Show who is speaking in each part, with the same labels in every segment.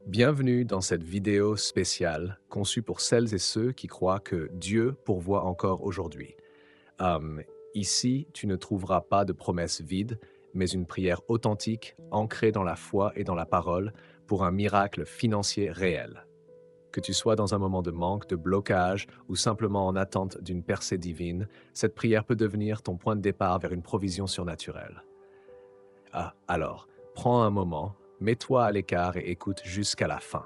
Speaker 1: Bienvenue dans cette vidéo spéciale conçue pour celles et ceux qui croient que Dieu pourvoit encore aujourd'hui. Hum, Ici, tu ne trouveras pas de promesses vides, mais une prière authentique, ancrée dans la foi et dans la parole, pour un miracle financier réel. Que tu sois dans un moment de manque, de blocage ou simplement en attente d'une percée divine, cette prière peut devenir ton point de départ vers une provision surnaturelle. Alors, prends un moment, mets-toi à l'écart et écoute jusqu'à la fin.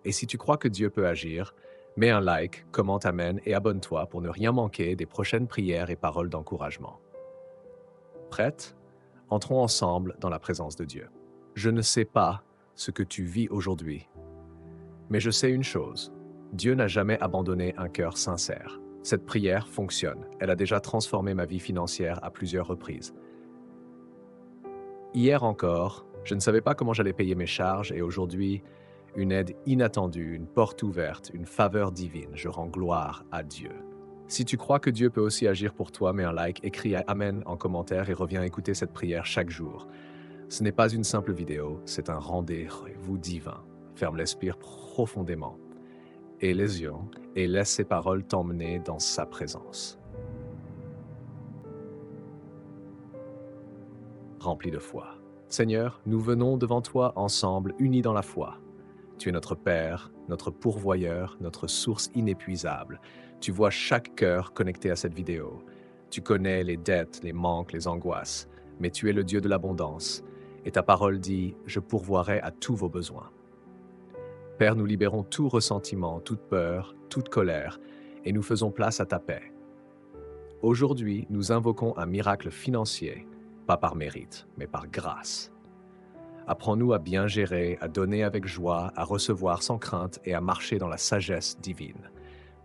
Speaker 1: Et si tu crois que Dieu peut agir, mets un like, commente Amen et abonne-toi pour ne rien manquer des prochaines prières et paroles d'encouragement. Prête? Entrons ensemble dans la présence de Dieu. Je ne sais pas ce que tu vis aujourd'hui, mais je sais une chose. Dieu n'a jamais abandonné un cœur sincère. Cette prière fonctionne. Elle a déjà transformé ma vie financière à plusieurs reprises. Hier encore, je ne savais pas comment j'allais payer mes charges et aujourd'hui, une aide inattendue, une porte ouverte, une faveur divine. Je rends gloire à Dieu. Si tu crois que Dieu peut aussi agir pour toi, mets un like, écris Amen en commentaire et reviens écouter cette prière chaque jour. Ce n'est pas une simple vidéo, c'est un rendez-vous divin. Ferme l'esprit profondément et les yeux et laisse ses paroles t'emmener dans sa présence. Rempli de foi. Seigneur, nous venons devant toi ensemble, unis dans la foi. Tu es notre Père, notre pourvoyeur, notre source inépuisable. Tu vois chaque cœur connecté à cette vidéo. Tu connais les dettes, les manques, les angoisses, mais tu es le Dieu de l'abondance. Et ta parole dit, je pourvoirai à tous vos besoins. Père, nous libérons tout ressentiment, toute peur, toute colère, et nous faisons place à ta paix. Aujourd'hui, nous invoquons un miracle financier, pas par mérite, mais par grâce. Apprends-nous à bien gérer, à donner avec joie, à recevoir sans crainte et à marcher dans la sagesse divine.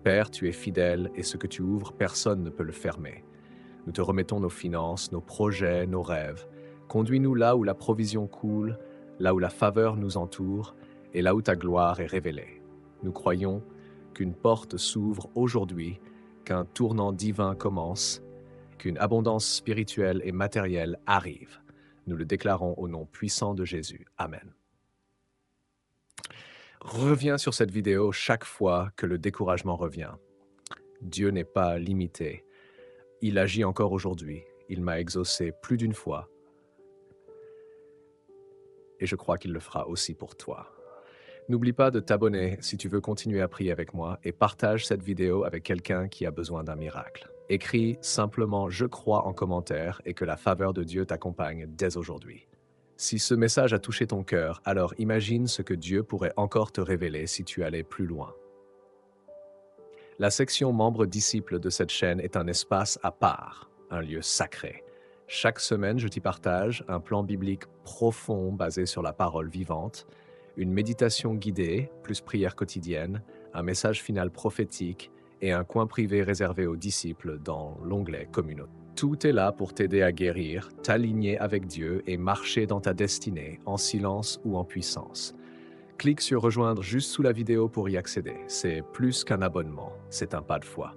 Speaker 1: Père, tu es fidèle et ce que tu ouvres, personne ne peut le fermer. Nous te remettons nos finances, nos projets, nos rêves. Conduis-nous là où la provision coule, là où la faveur nous entoure et là où ta gloire est révélée. Nous croyons qu'une porte s'ouvre aujourd'hui, qu'un tournant divin commence, qu'une abondance spirituelle et matérielle arrive. Nous le déclarons au nom puissant de Jésus. Amen. Reviens sur cette vidéo chaque fois que le découragement revient. Dieu n'est pas limité. Il agit encore aujourd'hui. Il m'a exaucé plus d'une fois et je crois qu'il le fera aussi pour toi. N'oublie pas de t'abonner si tu veux continuer à prier avec moi et partage cette vidéo avec quelqu'un qui a besoin d'un miracle. Écris simplement «Je crois» en commentaire et que la faveur de Dieu t'accompagne dès aujourd'hui. Si ce message a touché ton cœur, alors imagine ce que Dieu pourrait encore te révéler si tu allais plus loin. La section membres disciples de cette chaîne est un espace à part, un lieu sacré. Chaque semaine, je t'y partage un plan biblique profond basé sur la parole vivante, une méditation guidée, plus prière quotidienne, un message final prophétique et un coin privé réservé aux disciples dans l'onglet Communauté. Tout est là pour t'aider à guérir, t'aligner avec Dieu et marcher dans ta destinée, en silence ou en puissance. Clique sur rejoindre juste sous la vidéo pour y accéder. C'est plus qu'un abonnement, c'est un pas de foi.